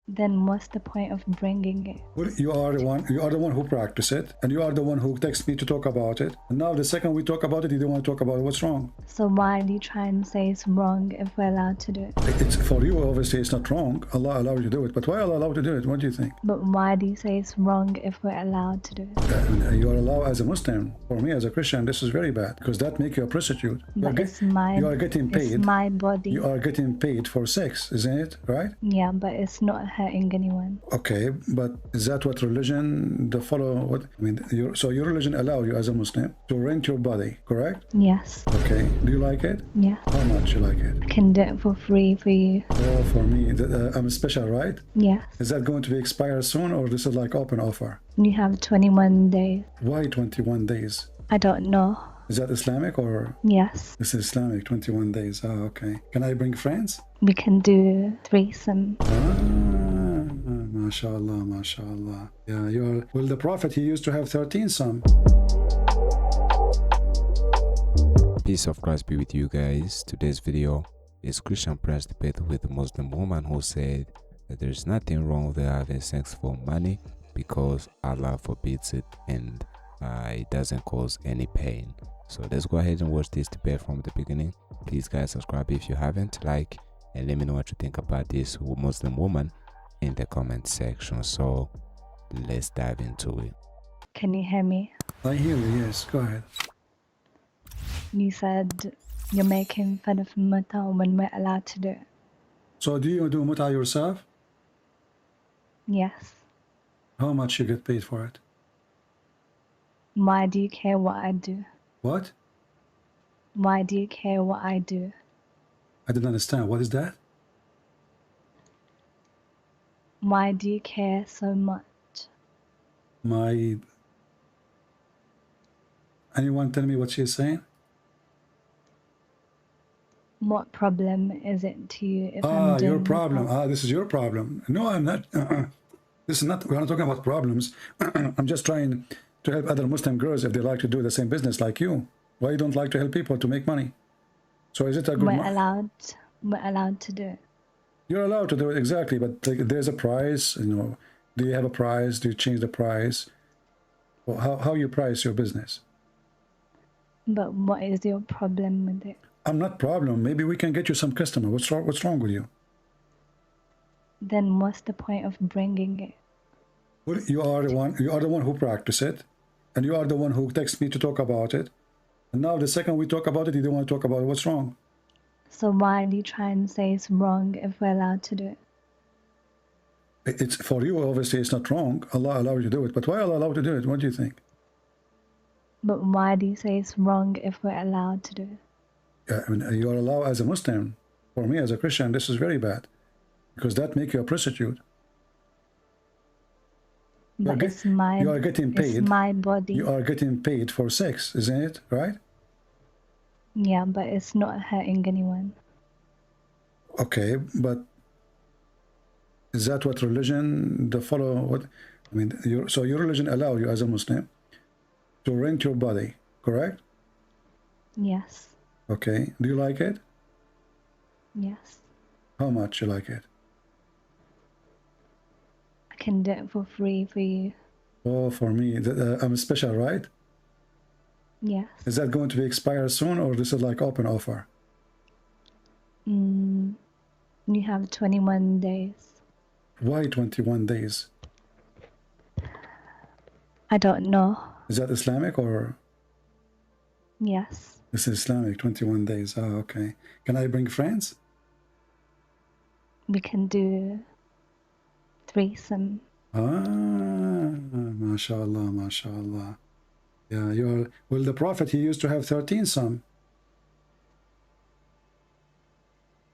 Then what's the point of bringing it? Well, you are the one who practice it, and you are the one who texts me to talk about it. And now the second we talk about it, you don't want to talk about what's wrong. So why do you try and say it's wrong if we're allowed to do it? It's for you, obviously, it's not wrong. Allah allowed you to do it. But why Allah allowed to do it? What do you think? But why do you say it's wrong if we're allowed to do it? You are allowed as a Muslim. For me, as a Christian, this is very bad because that makes you a prostitute. But you are getting paid. It's my body. You are getting paid for sex, isn't it? Right? Yeah, but it's not hurting anyone. Okay, but is that what religion, so your religion allow you as a Muslim to rent your body, correct? Yes. Okay, do you like it? Yeah. How much you like it? I can do it for free for you. Oh, for me, I'm special, right? Yes. Is that going to be expired soon, or this is like open offer? You have 21 days. Why 21 days? I don't know. Is that Islamic or? Yes. This is Islamic, 21 days. Oh, okay. Can I bring friends? We can do threesome. MashaAllah, MashaAllah. Yeah, well, the Prophet, he used to have 13 sons. Peace of Christ be with you guys. Today's video is Christian Prince debate with a Muslim woman who said that there's nothing wrong with having sex for money because Allah forbids it and it doesn't cause any pain. So let's go ahead and watch this debate from the beginning. Please guys, subscribe if you haven't, like, and let me know what you think about this Muslim woman in the comment section. So let's dive into it. Can you hear me? I hear you, yes, go ahead. You said you're making fun of Mutah when we're allowed to do it. So do you do Mutah yourself? Yes. How much you get paid for it? Why do you care what I do? What? Why do you care what I do? I didn't understand. What is that? Why do you care so much? Anyone tell me what she's saying? What problem is it to you if I'm doing your problem. Mutah? This is your problem. No, I'm not. This is not, we're not talking about problems. I'm just trying to help other Muslim girls if they like to do the same business like you. Why you don't like to help people to make money? So is it a good... We're allowed to do it. You're allowed to do it, exactly, but there's a price, do you have a price? Do you change the price? Well, how you price your business? But what is your problem with it? I'm not problem. Maybe we can get you some customer. What's wrong with you? Then what's the point of bringing it? Well, you are the one who practice it, and you are the one who texts me to talk about it. And now the second we talk about it, you don't want to talk about what's wrong. So why do you try and say it's wrong if we're allowed to do it? It's for you, obviously, it's not wrong. Allah allowed you to do it. But why Allah allowed to do it? What do you think? But why do you say it's wrong if we're allowed to do it? Yeah, you are allowed as a Muslim. For me, as a Christian, this is very bad because that makes you a prostitute. But you are getting paid. It's my body. You are getting paid for sex, isn't it? Right? Yeah, but it's not hurting anyone. Okay, but is that what religion, so your religion allow you as a Muslim to rent your body, correct? Yes. Okay, do you like it? Yes. How much you like it? I can do it for free for you. Oh, for me, I'm special, right? Yes. Is that going to be expired soon, or this is like open offer? You have 21 days. Why 21 days? I don't know. Is that Islamic or? Yes. This is Islamic, 21 days. Oh, okay. Can I bring friends? We can do threesome. MashaAllah, MashaAllah. Yeah, well, the Prophet, he used to have 13 sons.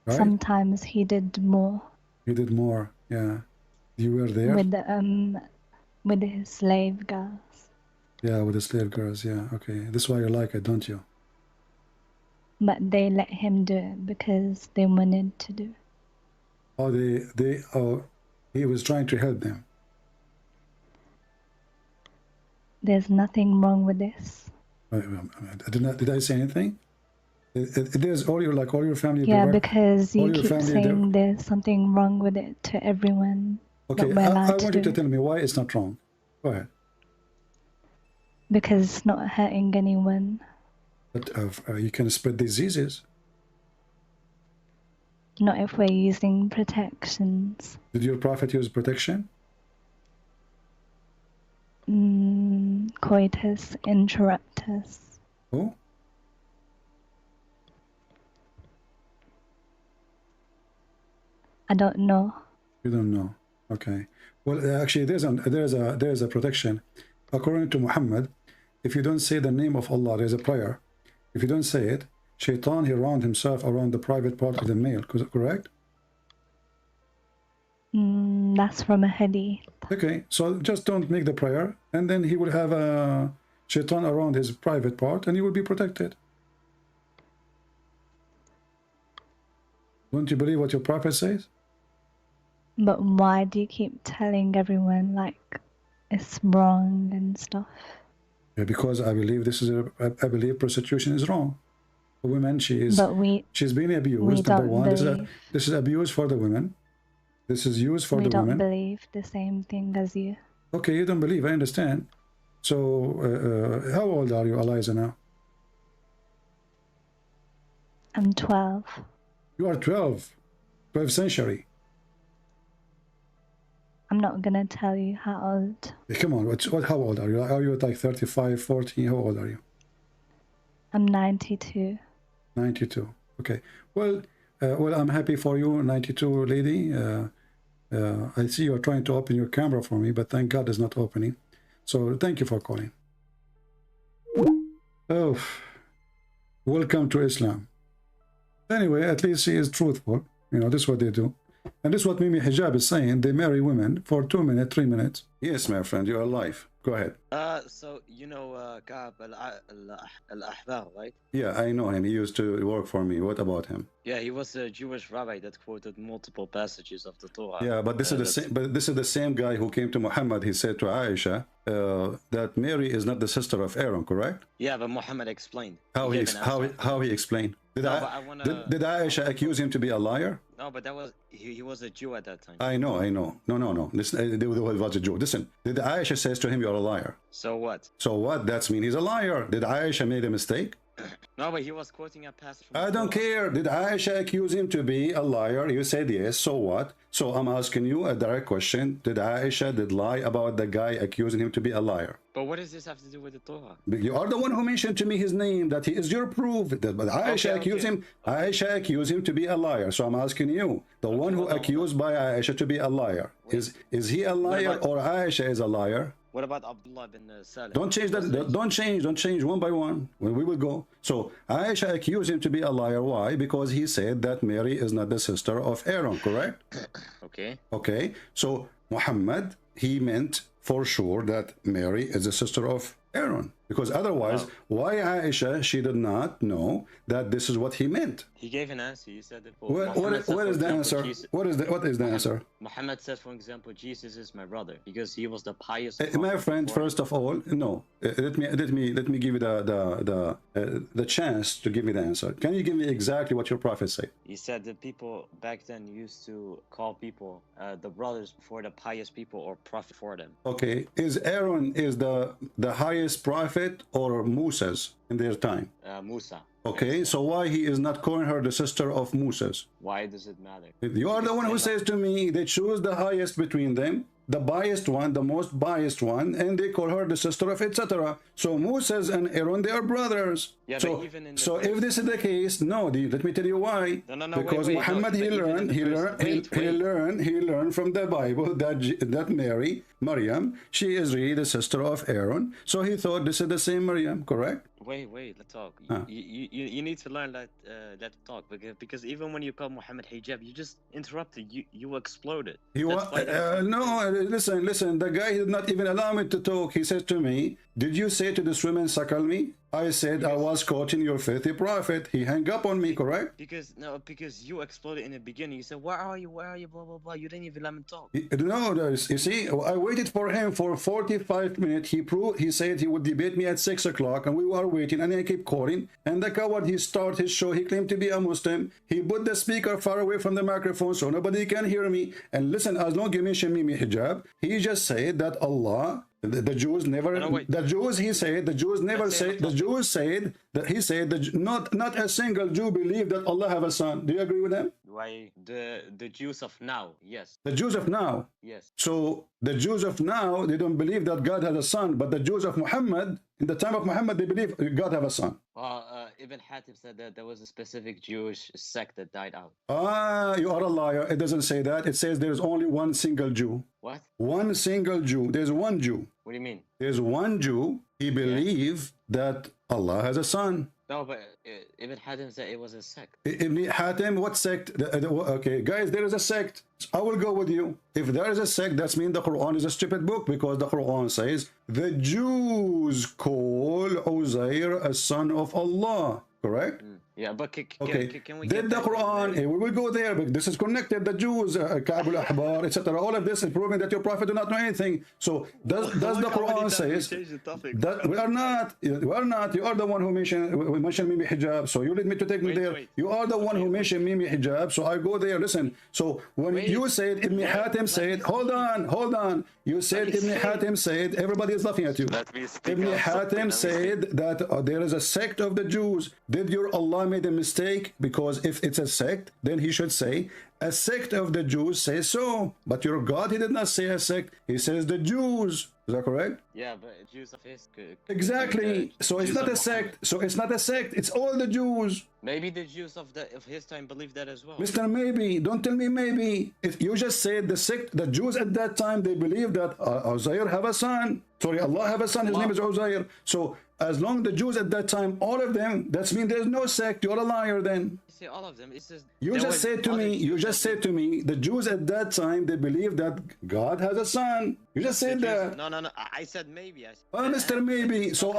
Right? Sometimes he did more. He did more, yeah. You were there? With his slave girls. Yeah, with the slave girls, yeah, okay. This is why you like it, don't you? But they let him do it because they wanted to do it. Oh, he was trying to help them. There's nothing wrong with this. Did I say anything? There's all your family. Yeah, because you all your keep family. saying there's something wrong with it to everyone. Okay, But we're allowed I want to you to do tell me why it's not wrong. Go ahead. because it's not hurting anyone. But you can spread diseases. Not if we're using protections. Did your prophet use protection? Coitus interruptus. Oh, I don't know. you don't know. Okay. Well, actually, there's a protection. According to Muhammad, if you don't say the name of Allah, there's a prayer. If you don't say it, Shaitan, he round himself around the private part of the male. Correct? That's from a hadith. Okay, so just don't make the prayer, and then he will have a Shaitan around his private part, and he will be protected. Don't you believe what your prophet says? But why do you keep telling everyone like it's wrong and stuff? Yeah, because I believe I believe prostitution is wrong. For women, she's being abused. Number one, this is abuse for the women. This is used for the women. We don't believe the same thing as you. Okay, you don't believe. I understand. So, how old are you, Eliza, now? I'm 12. You are 12. 12th century. I'm not gonna tell you how old. Hey, come on, how old are you? Are you like 35, 40? How old are you? I'm 92. 92. Okay. Well, I'm happy for you, 92 lady. I see you're trying to open your camera for me, but thank God it's not opening. So thank you for calling. Oh, welcome to Islam. Anyway, at least she is truthful. You know, this is what they do. And this is what Mimi Hijab is saying. They marry women for 2 minutes, 3 minutes. Yes, my friend, you're alive. Go ahead. So you know Ka'b al-Ahbar, right? Yeah, I know him. He used to work for me. What about him? Yeah, he was a Jewish rabbi that quoted multiple passages of the Torah. Yeah, but this is the same. But this is the same guy who came to Muhammad. He said to Aisha that Mary is not the sister of Aaron, correct? Yeah, but Muhammad explained. How he explained? Did Aisha accuse him to be a liar? No, but that was he was a Jew at that time. I know. No. Listen, he was a Jew. Listen, did Aisha says to him, "You're a liar"? So what? So what? That means he's a liar. Did Aisha made a mistake? No, but he was quoting a passage from I don't care. Did Aisha accuse him to be a liar? You said yes. So what? So I'm asking you a direct question. Did Aisha lie about the guy accusing him to be a liar? But what does this have to do with the Torah? You are the one who mentioned to me his name, that he is your proof. But Aisha Aisha accused him to be a liar. So I'm asking you, the one who accused by Aisha to be a liar, is he a liar or Aisha is a liar? What about Abdullah bin Salim? Don't change that. Don't change one by one. We will go. So Aisha accused him to be a liar. Why? Because he said that Mary is not the sister of Aaron, correct? Okay. Okay. So Muhammad, he meant for sure that Mary is the sister of Aaron. Because otherwise, why Aisha, she did not know that this is what he meant? He gave an answer. He said that. What is the answer? What is the answer? Muhammad said, for example, Jesus is my brother because he was the pious. My friend, first of all, no. Let me give you the chance to give me the answer. Can you give me exactly what your prophet said? He said that people back then used to call people the brothers for the pious people or prophet for them. Okay, is Aaron the highest prophet or Moses in their time? Musa. Okay, so why he is not calling her the sister of Moses? Why does it matter? You are the one who says to me they choose the highest between them, the biased one, the most biased one, and they call her the sister of etc. So Moses and Aaron, they are brothers. Yeah, so if this is the case, no, let me tell you why. No, because Muhammad, he learned from the Bible that Maryam, she is really the sister of Aaron. So he thought this is the same Maryam, correct? Wait, let's talk. You need to learn that talk because even when you call Muhammad hijab, you just interrupted. You exploded. No, listen. The guy did not even allow me to talk. He said to me, "Did you say to this woman, suckle me?" I said I was quoting your filthy prophet. He hung up on me, correct? Because you exploded in the beginning. You said, where are you, blah blah blah. You didn't even let me talk. No, you see, I waited for him for 45 minutes. He said he would debate me at 6 o'clock, and we were waiting, and I keep calling. And the coward, he started his show. He claimed to be a Muslim. He put the speaker far away from the microphone so nobody can hear me. And listen, as long as you mention Mimi hijab, he just said that Allah, the Jews never, the Jews, he said, the Jews never said, the Jews said that he said that not a single Jew believed that Allah have a son. Do you agree with him? Why the Jews of now? Yes. The Jews of now. Yes. So the Jews of now, they don't believe that God has a son, but the Jews of Muhammad, in the time of Muhammad, they believe God have a son. Ibn Hatim said that there was a specific Jewish sect that died out. You are a liar. It doesn't say that. It says there's only one single Jew. What? One single Jew. There's one Jew. What do you mean? There's one Jew. He believed that Allah has a son. No, but Ibn Hatim said it was a sect. Ibn Hatim, what sect? Okay, guys, there is a sect. I will go with you. If there is a sect, that means the Quran is a stupid book, because the Quran says the Jews call Uzair a son of Allah. Correct? Yeah, but can we Did the Quran, we will go there, but this is connected, the Jews, Ka'b al-Ahbar, etc. All of this is proving that your prophet do not know anything. So does the Quran says that we are not, you are the one who mentioned Mimi hijab, so you let me to take me there. You are the one who mentioned Mimi hijab, so I go there. Listen, so when you said, Ibn Hatim said, hold on, you said Ibn Hatim said, everybody is laughing at you. Ibn Hatim said that there is a sect of the Jews. Did your Allah made a mistake? Because if it's a sect, then he should say a sect of the Jews says so. But your God, he did not say a sect. He says the Jews. Is that correct? Yeah, but Jews of his exactly. So it's not a sect. So it's not a sect. It's all the Jews. Maybe the Jews of his time believed that as well. Mr. Maybe, don't tell me maybe. If you just said the sect, the Jews at that time, they believed that Uzair have a son. Sorry, Allah have a son. His name is Uzair. So as long as the Jews at that time, all of them, that means there's no sect. You're a liar then. Say all of them. It says you just said to me, the Jews at that time, they believed that God has a son. You just said that. No. I said maybe. Mr. Maybe. So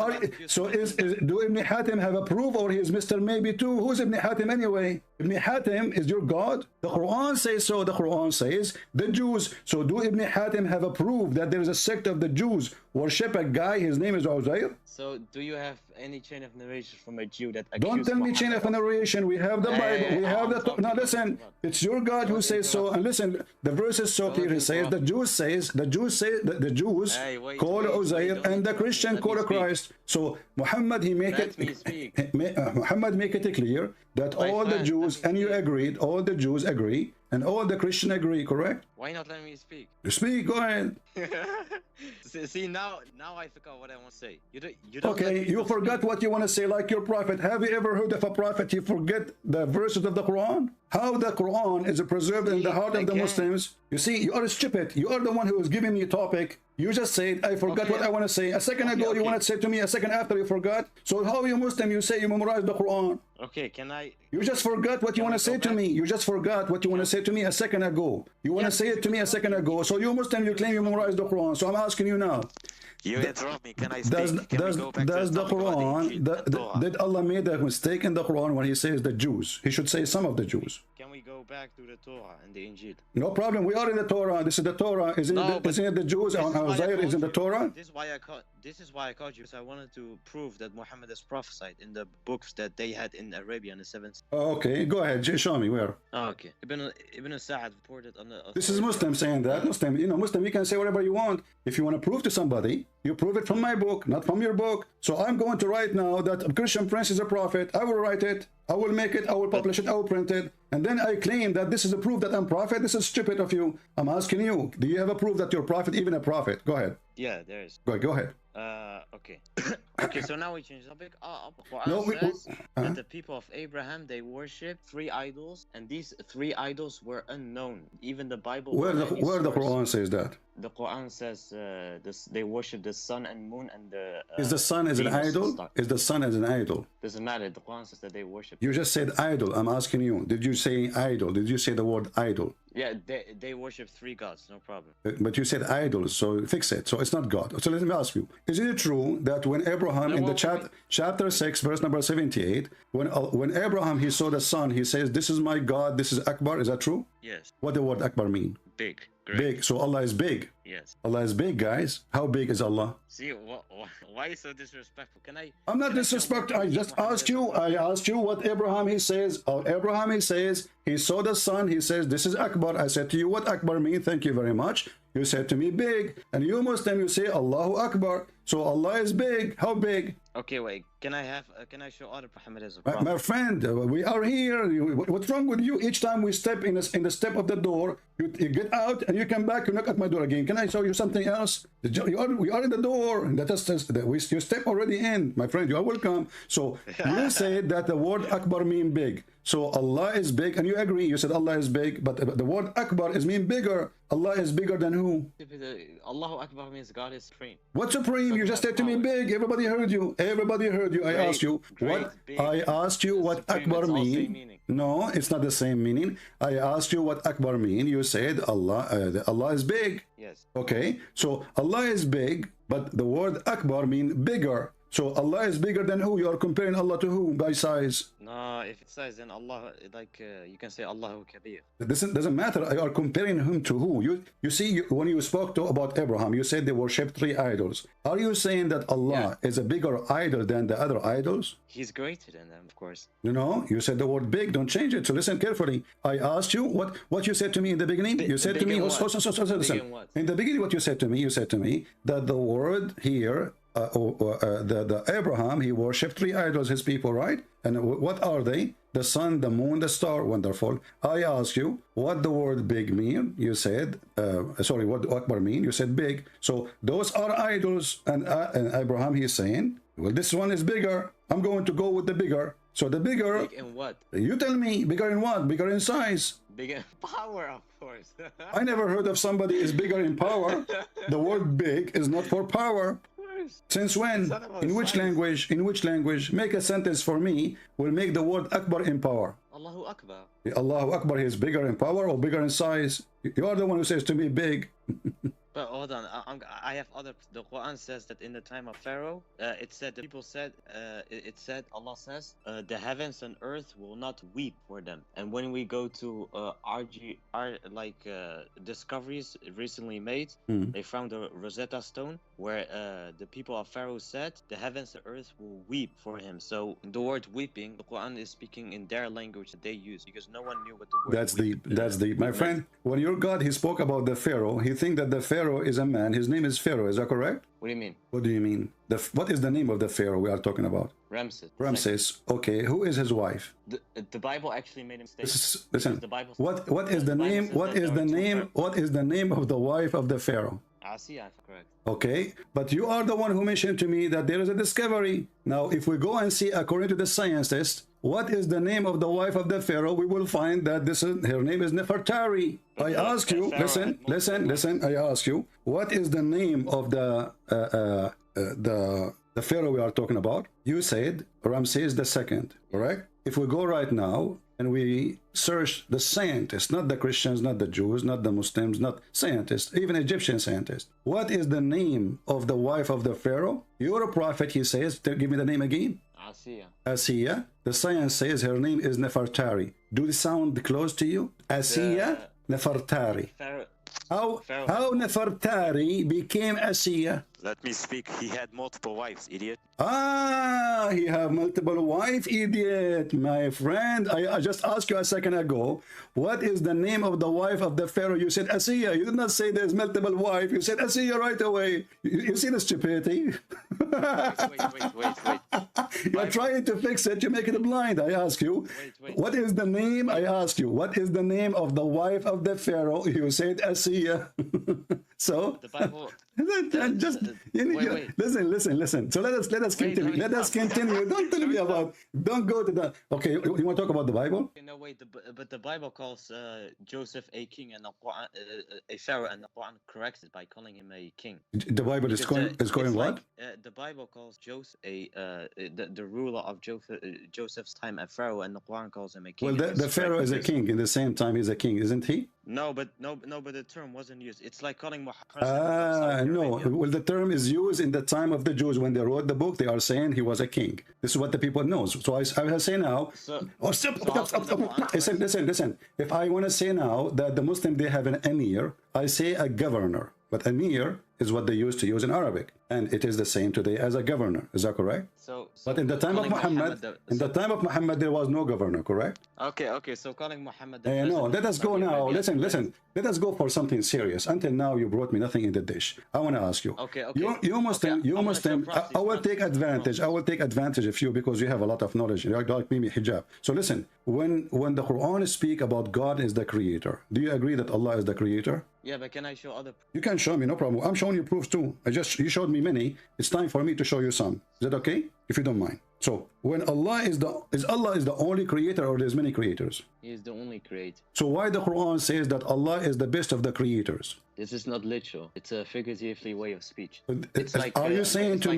do Ibn Hatim have a proof, or he is Mr. Maybe too? Who's Ibn Hatim anyway? Ibn Hatim is your God. The Quran says so. The Quran says the Jews. So do Ibn Hatim have a proof that there is a sect of the Jews worship a guy, his name is Uzair? So do you have any chain of narration from a Jew that don't tell me chain of narration. We have the Bible. We have the now listen, it's your God who says so. And listen, the verse is so clear. He says the Jews call Uzair, and the Christian call Christ. So Muhammad, he make it Muhammad make it clear that all the Jews, and you agreed, all the Jews agree and all the Christians agree, correct? Why not let me speak? Speak, go ahead. See, now I forgot what I want to say. You don't okay, you forgot what you want to say, like your prophet. Have you ever heard of a prophet you forget the verses of the Quran? How the Quran is preserved in the heart of the Muslims? You see, you are stupid. You are the one who is giving me a topic. You just said, I forgot what I want to say. A second ago, you want to say to me, a second after you forgot. So how are you Muslim? You say you memorize the Quran. Okay, can I? You just forgot what you want to say to me. You just forgot what you want to say to me a second ago. You want to say it to me a second ago. So you Muslim, you claim you memorize the Quran. So I'm asking you now. You interrupt me. Can I speak? Does the Quran, did Allah made a mistake in the Quran when he says the Jews? He should say some of the Jews. Can we go back to the Torah and the Injil? No problem. We are in the Torah. This is the Torah. Isn't it the Jews? Uzair is in the Torah. This is why I called you. Because I wanted to prove that Muhammad is prophesied in the books that they had in Arabia in the 7th. Okay, go ahead. Show me where. Okay. Ibn Sa'ad reported on the. This is Muslim saying that. Muslim, Muslim, you can say whatever you want. If you want to prove to somebody, you prove it from my book, not from your book. So I'm going to write now that Christian Prince is a prophet. I will write it. I will make it. I will publish it. I will print it. And then I claim that this is a proof that I'm prophet. This is stupid of you. I'm asking you, do you have a proof that you're a prophet, even a prophet? Go ahead. Yeah, there is. Go ahead. Okay. Okay, so now we change the topic. Quran says that the people of Abraham, they worship 3 idols, and these 3 idols were unknown. Even the Bible. Where the Quran says that? The Quran says they worship the sun and moon and the. Is the sun as an idol? Is the sun as an idol? Doesn't matter. The Quran says that they worship. You just said idol. I'm asking you. Did you say idol? Did you say the word idol? Yeah, they worship 3 gods. No problem. But you said idols, so fix it. So it's not God. So let me ask you: is it true that when Abraham Abraham in the chapter 6 verse number 78, when Abraham he saw the sun, he says, this is my God, this is Akbar. Is that true? Yes. What the word Akbar mean? Big. Great. Big. So Allah is big. Yes. Allah is big, guys. How big is Allah? See, why are you so disrespectful? I'm not disrespectful. I just asked you. I asked you what Abraham he says. Abraham he says he saw the sun. He says this is Akbar. I said to you, what Akbar mean? Thank you very much. You said to me big, and you Muslim you say Allahu Akbar. So Allah is big. How big? Okay, wait. Can I show other Muhammad as a prophet? My friend, we are here. What's wrong with you? Each time we step in the step of the door, you get out and you come back. You knock at my door again. Can I show you something else? We are in the door. You step already in, my friend. You are welcome. So you said that the word Akbar mean big. So Allah is big, and you agree. You said Allah is big, but the word Akbar is mean bigger. Allah is bigger than who? Allahu Akbar means God is supreme. What supreme? You just said to me big. Everybody heard you. Everybody heard you. I asked you what Akbar mean. No, it's not the same meaning. I asked you what Akbar mean. You said Allah is big. Yes. Okay. So Allah is big, but the word Akbar mean bigger. So Allah is bigger than who? You are comparing Allah to who by size? No, if it says then Allah, you can say Allahu Kabir. This doesn't matter. You are comparing him to who? You see, when you spoke about Abraham, you said they worship 3 idols. Are you saying that Allah is a bigger idol than the other idols? He's greater than them, of course. You know, you said the word big. Don't change it. So listen carefully. I asked you what you said to me in the beginning. You said to me, listen. In the beginning, what you said to me that the word here. The Abraham, he worshipped 3 idols, his people, right? And what are they? The sun, the moon, the star. Wonderful. I asked you what the word big mean. You said, what Akbar mean? You said big. So those are idols. And Abraham, he's saying, well, this one is bigger. I'm going to go with the bigger. So the bigger. Big in what? You tell me. Bigger in what? Bigger in size. Bigger in power, of course. I never heard of somebody is bigger in power. The word big is not for power. Since when? In which language? In which language? Make a sentence for me. Will make the word Akbar in power. Allahu Akbar. Allahu Akbar is bigger in power or bigger in size? You are the one who says to me big. But hold on, I have other. The Quran says that in the time of Pharaoh, it said Allah says the heavens and earth will not weep for them. And when we go to discoveries recently made, they found a Rosetta Stone where the people of Pharaoh said the heavens and earth will weep for him. So the word weeping, the Quran is speaking in their language that they use because no one knew what the word. That's my friend. When your God he spoke about the Pharaoh, he think that the Pharaoh is a man. His name is Pharaoh. Is that correct? What do you mean? What do you mean? What is the name of the Pharaoh we are talking about? Ramses. Ramses. Okay. Who is his wife? The Bible actually made a mistake. Listen. The Bible what is the name? What is the name? What is the name of the wife of the Pharaoh? Asiya, correct. Okay, but you are the one who mentioned to me that there is a discovery. Now, if we go and see according to the scientists, what is the name of the wife of the Pharaoh, we will find that her name is Nefertari. I ask you, listen. I ask you, what is the name of the Pharaoh we are talking about? You said Ramses II, correct? If we go right now and we search the scientists, not the Christians, not the Jews, not the Muslims, not scientists, even Egyptian scientists. What is the name of the wife of the Pharaoh? You're a prophet, he says. Give me the name again. Asiya. Asiya. The science says her name is Nefertari. Do they sound close to you? Asiya Nefertari. How Nefertari became Asiya? Let me speak. He had multiple wives, idiot. He have multiple wives, idiot. My friend, I just asked you a second ago, what is the name of the wife of the Pharaoh? You said Asiya. You did not say there's multiple wives. You said Asiya right away. You see the stupidity? Wait. You're trying to fix it. You make it blind. I ask you, what is the name? I ask you, what is the name of the wife of the Pharaoh? You said Asiya. So the Bible. Listen. So let us continue. Let us continue. Don't tell me about. Don't go to that. Okay, you want to talk about the Bible? No, wait. But the Bible calls Joseph a king and the Quran a pharaoh, and the Quran corrects it by calling him a king. The Bible is going what? The Bible calls Joseph the ruler of Joseph's time a pharaoh, and the Quran calls him a king. Well, the Pharaoh is a king. In the same time, he's a king, isn't he? No, but the term wasn't used. It's like calling No, well, the term is used in the time of the Jews when they wrote the book. They are saying he was a king. This is what the people knows. So I will say now. Listen. If I want to say now that the Muslim they have an emir, I say a governor. But emir is what they used to use in Arabic, and it is the same today as a governor. Is that correct? But in the time of Muhammad, there was no governor, correct? Okay. So calling Muhammad. No, let us go now. Listen. Let us go for something serious. Until now, you brought me nothing in the dish. I want to ask you. Okay. You Muslim. I will take advantage. I will take advantage of you because you have a lot of knowledge. You're like me, hijab. So listen. When the Quran speak about God is the creator, do you agree that Allah is the creator? Yeah, but can I show other? You can show me, no problem. I'm showing you proofs too. You showed me many. It's time for me to show you some. Is that okay? If you don't mind. So when Allah is the only creator, or there's many creators? He is the only creator. So why the Quran says that Allah is the best of the creators? This is not literal. It's a figuratively way of speech. Are you saying to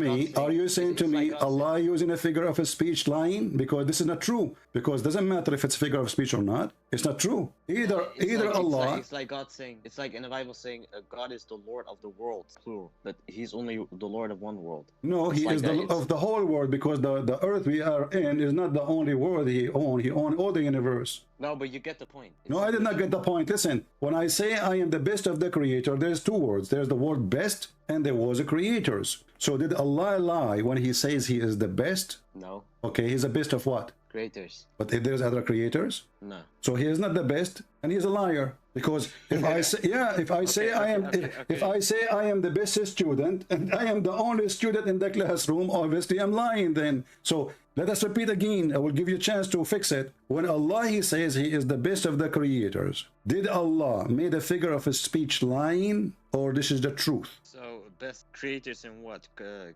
me Allah using a figure of a speech lying? Because this is not true. Because it doesn't matter if it's figure of speech or not. It's not true. Either Allah. It's like God saying. It's like in the Bible saying God is the Lord of the world, plural. But He's only the Lord of one world. No, He is of the whole world, because the earth we are in is not the only world He owns. He owns all the universe. No, but you get the point. No, I did not get the point. Listen, when I say I am the best of the creator, there's two words. There's the word best, and there was a creators. So did Allah lie when He says He is the best? No. Okay, He's the best of what? Creators. But if there's other creators? No. So He is not the best, and He's a liar. Because if I say I am the best student, and I am the only student in the classroom, obviously I'm lying then. So let us repeat again. I will give you a chance to fix it. When Allah He says He is the best of the creators, did Allah made a figure of a speech lying, or this is the truth? So best creators in what?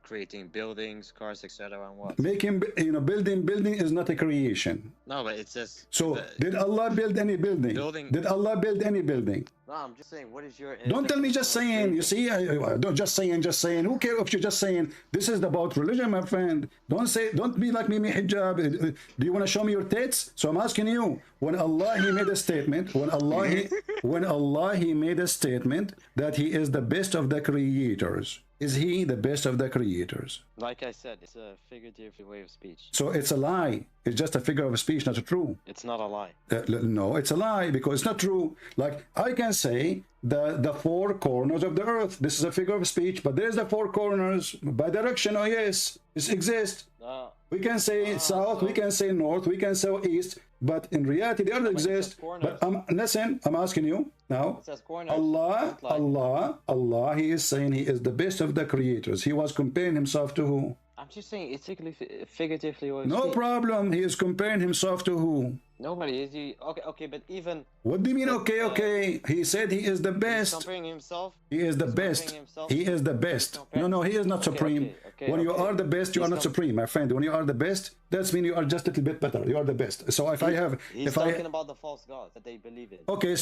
Creating buildings, cars, etc. and what? Making, building is not a creation. No, but it says. So did Allah build any building? Did Allah build any building? No, I'm just saying. What is your? Don't tell me just saying. You see, don't just saying. Who cares if you're just saying? This is about religion, my friend. Don't be like me, hijab. Do you want to show me your tits? So I'm asking you. When Allah He made a statement. When Allah He made a statement that He is the best of the creators. Is He the best of the creators? Like I said, it's a figurative way of speech. So it's a lie. It's just a figure of speech, not true. It's not a lie. No, it's a lie because it's not true. Like I can say the four corners of the earth. This is a figure of speech, but there's the four corners by direction. Oh yes, this exists. We can say south, we can say north, we can say east, but in reality they don't exist. But listen, I'm asking you now. Allah, He is saying He is the best of the creators. He was comparing Himself to who? I'm just saying it's figuratively. No problem. He is comparing Himself to who? Nobody is he. Okay, but even. What do you mean? Okay. He said He is the best. He's comparing Himself. He is the best. He is the best. No, He is not supreme. When you are the best, you are not supreme, my friend. When you are the best, that means you are just a little bit better. You are the best. So he's talking about the false gods that they believe in. Okay,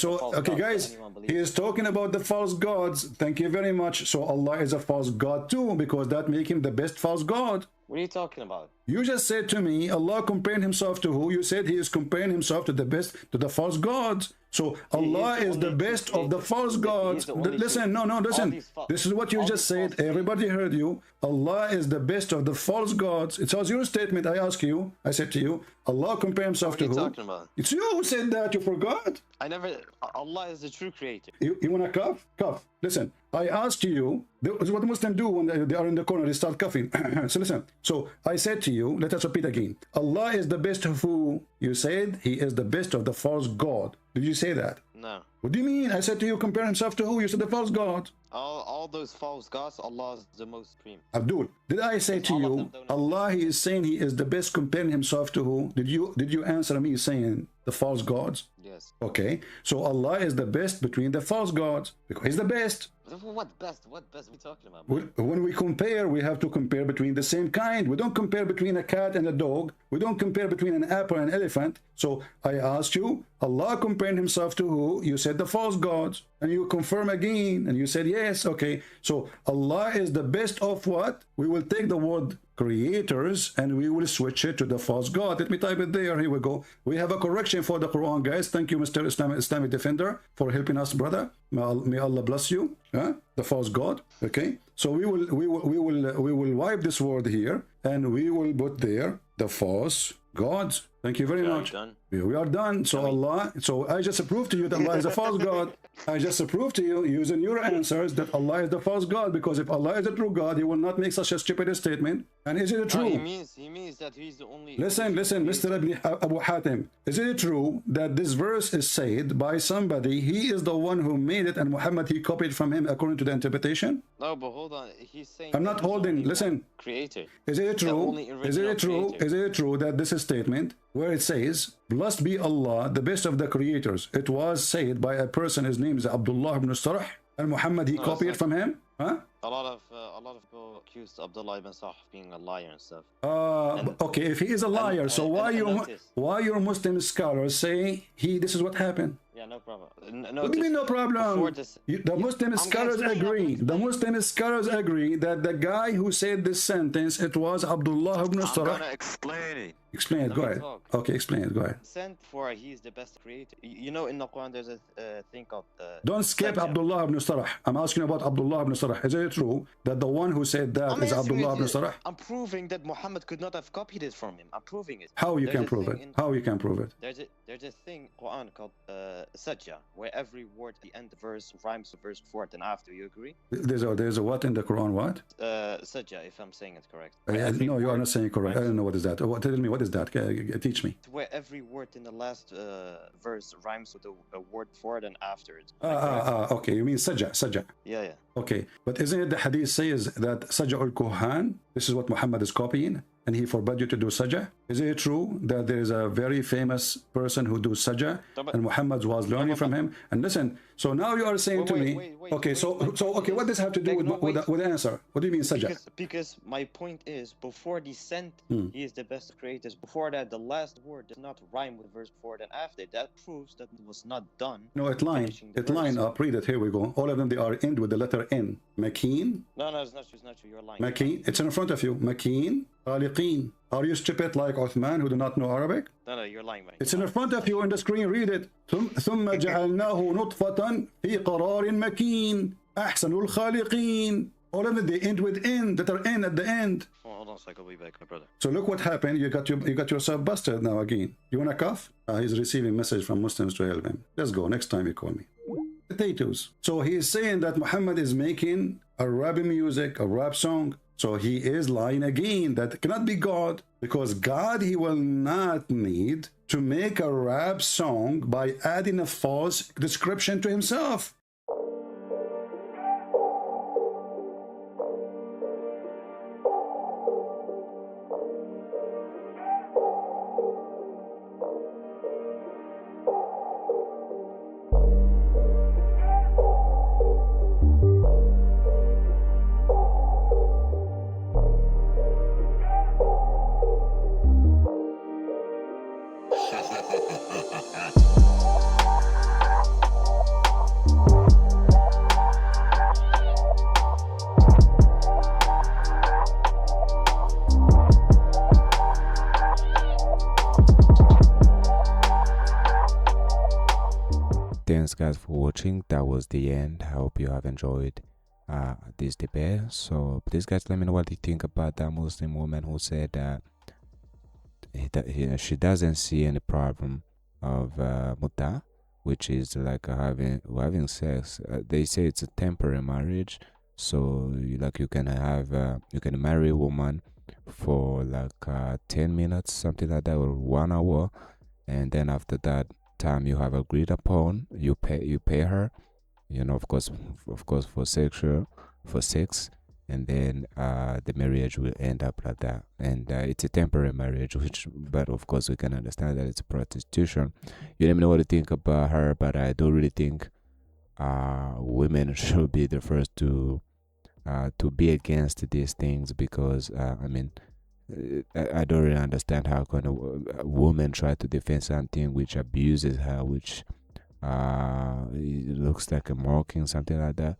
guys. He is talking about the false gods. Thank you very much. So Allah is a false god too, because that makes Him the best false god. What are you talking about? You just said to me, Allah comparing Himself to who? You said He is comparing Himself to the false gods. So Allah is the best of the false gods. Listen, listen. This is what you just said. Everybody heard you. Allah is the best of the false gods. It was your statement. I asked you. I said to you, Allah compare Himself to who? What are you talking about? It's you who said that. You forgot. I never. Allah is the true creator. You want to cough? Cough. Listen. I asked you. This is what Muslims do when they are in the corner. They start coughing. So listen. So I said to you. Let us repeat again. Allah is the best of who? You said He is the best of the false god. Did you say that? No. What do you mean? I said to you, compare Himself to who? You said the false god. All those false gods, Allah is the most supreme. Abdul, did I say to you, Allah He is saying He is the best, comparing Himself to who? Did you answer me saying the false gods? Yes. Okay. So Allah is the best between the false gods because He's the best. What best? What best are we talking about? When we compare, we have to compare between the same kind. We don't compare between a cat and a dog. We don't compare between an apple and an elephant. So I asked you, Allah comparing Himself to who? You said the false gods. And you confirm again. And you said yes. Okay. So Allah is the best of what? We will take the word creators and we will switch it to the false god. Let me type it there. Here we go. We have a correction for the Quran, guys. Yes, thank you, Mr. Islamic Defender, for helping us, brother. May Allah bless you. The false god. Okay. So we will wipe this word here, and we will put there the false gods. Thank you very much. We are done. So Allah, so I just proved to you that Allah is a false God. I just proved to you using your answers that Allah is the false God, because if Allah is a true God, He will not make such a stupid statement. And is it true? He means that He's the only. Listen, Mr. Abu Hatim. Is it true that this verse is said by somebody? He is the one who made it, and Muhammad, he copied from him according to the interpretation? No, but hold on. He's saying. I'm not holding. Listen. Creator. Is it true? Is it true? Is it true that this is statement where it says, "Blessed be Allah, the best of the creators"? It was said by a person. His name is Abdullah ibn Sarh, and Muhammad, he copied from him. Huh? A lot of people accused Abdullah ibn Sah of being a liar and stuff. Okay, if he is a liar, so why your Muslim scholars say this is what happened? Yeah, no problem. What do you mean no problem? The Muslim scholars agree. The Muslim scholars agree that the guy who said this sentence, it was Abdullah ibn Sarh. I'm gonna explain it. Explain it. Go ahead. Okay, explain it. Go ahead. Sent for He's the best creator. You know, in the Quran there's a thing called. Don't skip Abdullah ibn Sarh. I'm asking about Abdullah ibn Sarh. Is it true that the one who said that is Abdullah ibn Sarh? I'm proving that Muhammad could not have copied it from him. I'm proving it. How you can prove it? How you can prove it? There's a thing in Quran called sajja, where every word at the end of the verse rhymes with verse before it and after. You agree? There's a what in the Quran? What? Sajja, if I'm saying it correct. No, you are not saying correct. I don't know what is that. Tell me what is that. Teach me. Where every word in the last verse rhymes with a word before it and after it. Okay, you mean sajja. Yeah. Okay, but isn't it the hadith says that sajja al-kuhan, this is what Muhammad is copying, and he forbade you to do sajja? Is it true that there is a very famous person who does sajja, and Muhammad was learning from him? And listen, so now you are saying to me, okay, what does this have to do with the answer? What do you mean sajja? Because my point is, before descent, He is the best of creators. Before that, the last word does not rhyme with verse before it and after. That proves that it was not done. No, it lined up. Read it. Here we go. All of them, they are end with the letter N. Makeen. No, it's not true. You're lying. Makeen. It's in front of you. Makeen. Khaliqeen. Are you stupid like Uthman who do not know Arabic? No, you're lying, man. It's in front of you on the screen. Read it. ثم جعلناه نطفة في قرار مكين أحسن الخالقين. All of them, they end with N, that are N at the end. Hold on a second, I'll be back, my brother. So look what happened. You got yourself busted now again. You wanna cough? He's receiving message from Muslims to help him. Let's go. Next time you call me. Potatoes. So he is saying that Muhammad is making a rap music, a rap song. So he is lying again. That cannot be God, because God, he will not need to make a rap song by adding a false description to himself. Thanks guys for watching. That was the end. I hope you have enjoyed this debate. So please guys, let me know what you think about that Muslim woman who said that she doesn't see any problem of Mutah, which is like having sex. They say it's a temporary marriage, so you can marry a woman for like 10 minutes, something like that, or 1 hour, and then after that time you have agreed upon, you pay her, of course for sex, and then the marriage will end up like that. And it's a temporary marriage, but of course we can understand that it's prostitution. You let me know what you think about her, but I don't really think women should be the first to be against these things, because I don't really understand how can a woman try to defend something which abuses her, which it looks like a mocking, something like that.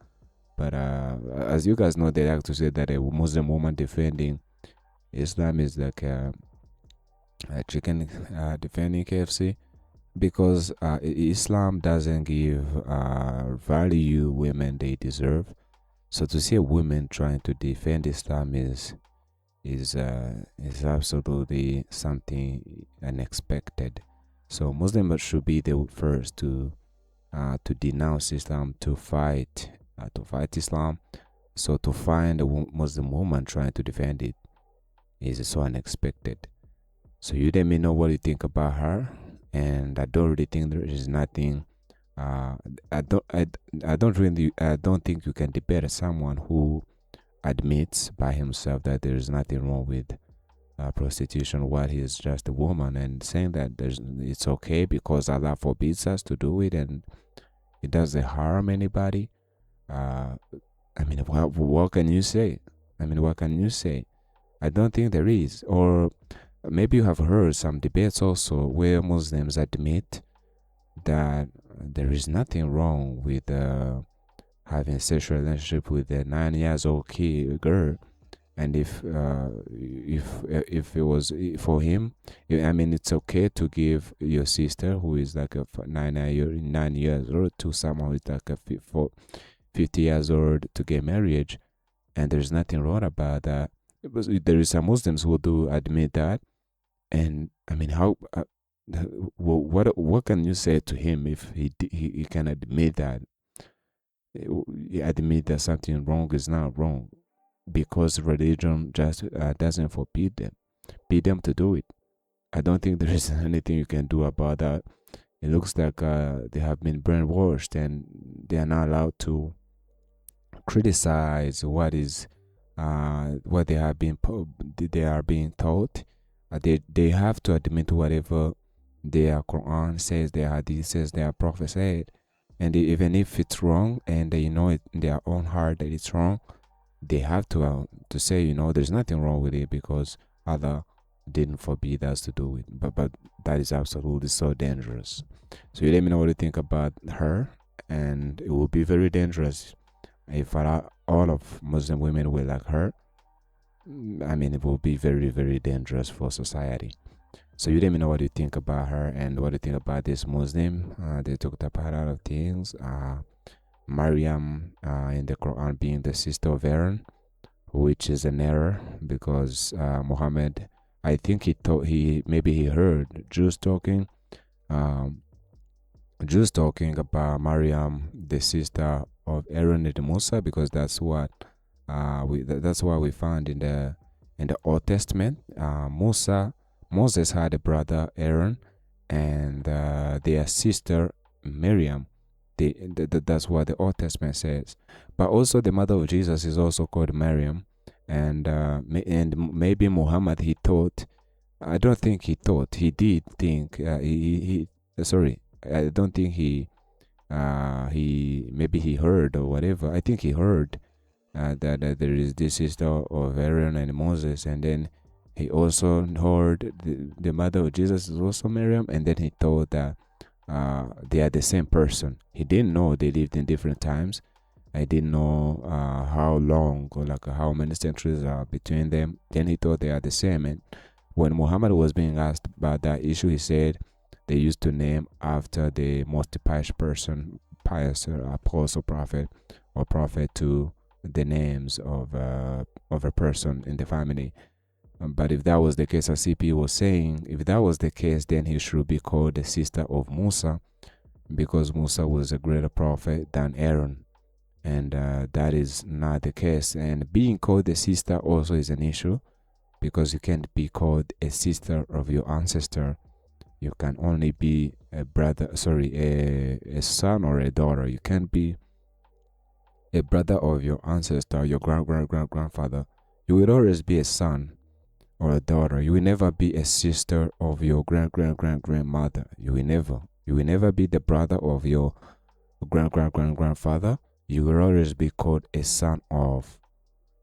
But as you guys know, they like to say that a Muslim woman defending Islam is like a chicken defending KFC. because Islam doesn't give value women they deserve. So to see a woman trying to defend Islam is absolutely something unexpected. So Muslims should be the first to denounce Islam, to fight Islam. So to find a Muslim woman trying to defend it is so unexpected. So you let me know what you think about her, and I don't really think there is nothing. I don't think you can debate someone who admits by himself that there is nothing wrong with prostitution while he is just a woman, and saying that it's okay because Allah forbids us to do it and it doesn't harm anybody. I mean, what can you say? What can you say? I don't think there is. Or maybe you have heard some debates also where Muslims admit that there is nothing wrong with having a sexual relationship with a 9 years old girl, and if it was for him, it's okay to give your sister who is like a 9 years old to someone who is like a 50 years old to get marriage, and there's nothing wrong about that. There is some Muslims who do admit that, and how what can you say to him if he can admit that something wrong is not wrong, because religion just doesn't forbid them to do it. I don't think there is anything you can do about that. It looks like they have been brainwashed and they are not allowed to criticize what they are being taught. They have to admit whatever their Quran says, their hadith says, their prophet said, and even if it's wrong and they know it in their own heart that it's wrong, they have to say, there's nothing wrong with it because Allah didn't forbid us to do it. But that is absolutely so dangerous. So you let me know what you think about her, and it will be very dangerous if all of Muslim women were like her. It will be very, very dangerous for society. So you let me know what you think about her and what you think about this Muslim. They talked about a lot of things. Maryam in the Quran being the sister of Aaron, which is an error because Muhammad, I think he heard Jews talking about Maryam, the sister of Aaron and Musa, because that's what we found in the Old Testament. Moses had a brother Aaron, and their sister Miriam. That's what the Old Testament says. But also the mother of Jesus is also called Miriam, and maybe Muhammad, he thought. I don't think he thought. He did think. Sorry, I don't think maybe he heard or whatever. I think he heard that there is this sister of Aaron and Moses, and then he also heard the mother of Jesus is also Miriam, and then he thought that they are the same person. He didn't know they lived in different times. I didn't know how long or like how many centuries are between them. Then he thought they are the same. And when Muhammad was being asked about that issue, he said they used to name after the most pious person, pious apostle, prophet, or prophet to the names of a person in the family. But if that was the case, as CP was saying, if that was the case, then he should be called the sister of Musa, because Musa was a greater prophet than Aaron. And that is not the case. And being called the sister also is an issue, because you can't be called a sister of your ancestor. You can only be a son or a daughter. You can't be a brother of your ancestor, your grandfather. You will always be a son or a daughter. You will never be a sister of your grandmother. You will never be the brother of your grandfather. You will always be called a son of.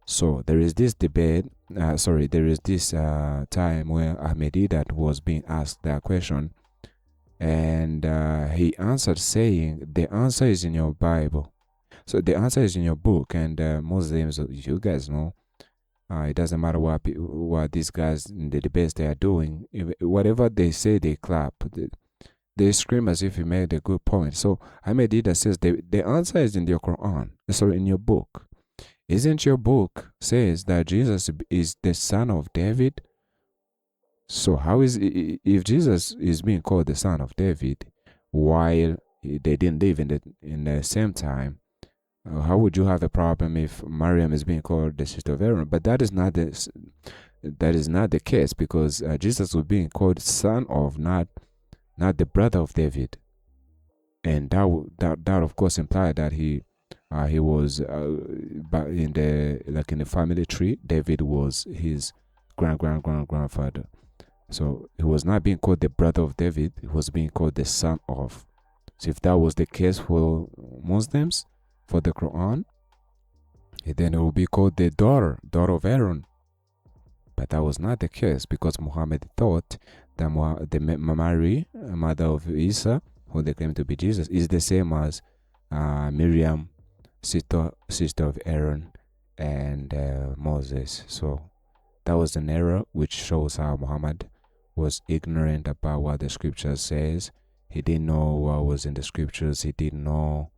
So there is this debate. There is this time where Ahmedidat was being asked that question, and he answered saying, the answer is in your Bible. So the answer is in your book, and Muslims, you guys know, it doesn't matter what these guys in the debates they are doing. Whatever they say, they clap. they scream as if you made a good point. So Ahmedida says the answer is in your Quran, sorry, in your book. Isn't your book says that Jesus is the son of David? So how is if Jesus is being called the son of David while they didn't live in the same time? How would you have a problem if Maryam is being called the sister of Aaron? But that is not the case, because Jesus was being called son of, not the brother of David, and that of course implied that he was but in the family tree, David was his grandfather. So he was not being called the brother of David, he was being called the son of. So if that was the case for Muslims, for the Quran, then it would be called the daughter of Aaron. But that was not the case, because Muhammad thought that the Mary, mother of Isa, who they claim to be Jesus, is the same as Miriam, sister of Aaron and Moses. So that was an error, which shows how Muhammad was ignorant about what the scripture says. He didn't know what was in the scriptures. He didn't know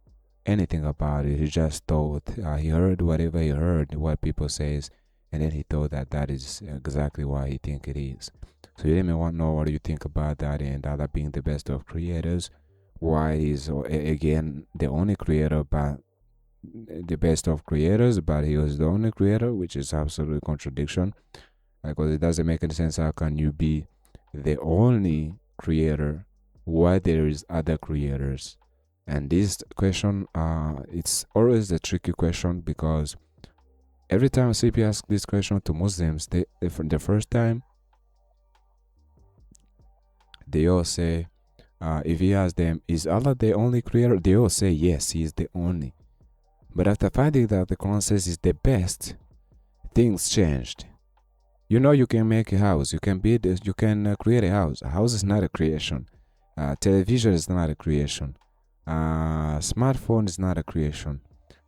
anything about it. He just thought he heard whatever he heard, what people says, and then he thought that is exactly what he think it is. So you let me want to know what you think about that, and Allah being the best of creators. Why is again the only creator, but the best of creators, but he was the only creator, which is absolute contradiction, because it doesn't make any sense. How can you be the only creator while there is other creators? And this question, it's always a tricky question, because every time CP asks this question to Muslims, from the first time, they all say, if he asks them, is Allah the only creator? They all say, yes, he is the only. But after finding that the Quran says is the best, things changed. You know, you can make a house, you can build, you can create a house. A house is not a creation. Television is not a creation. Smartphone is not a creation.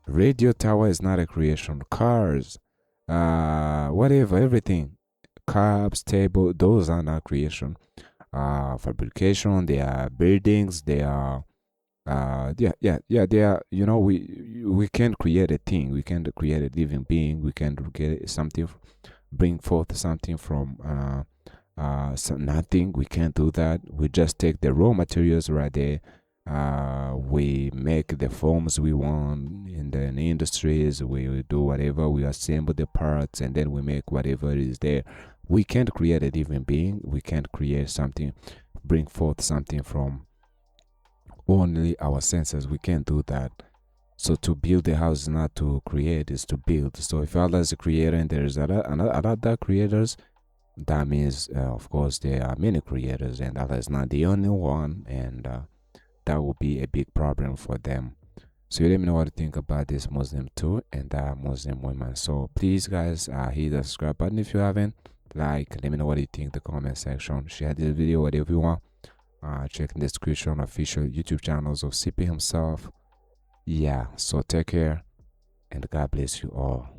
Radio tower is not a creation. Cars, whatever, everything, cabs, table, those are not creation. Fabrication, they are buildings, they are they are, you know, we can't create a thing, we can't create a living being, we can't create something, bring forth something from nothing. We can't do that. We just take the raw materials right there. We make the forms we want in the industries. We do whatever. We assemble the parts, and then we make whatever is there. We can't create a living being. We can't create something, bring forth something from only our senses. We can't do that. So to build the house is not to create, is to build. So if Allah is a creator and there is other creators, that means, of course, there are many creators, and Allah is not the only one, and that will be a big problem for them. So you let me know what you think about this Muslim too, and Muslim women. So please, guys, hit the subscribe button if you haven't. Like, let me know what you think in the comment section. Share this video, whatever you want. Check in the description official YouTube channels of CP himself. Yeah, so take care, and God bless you all.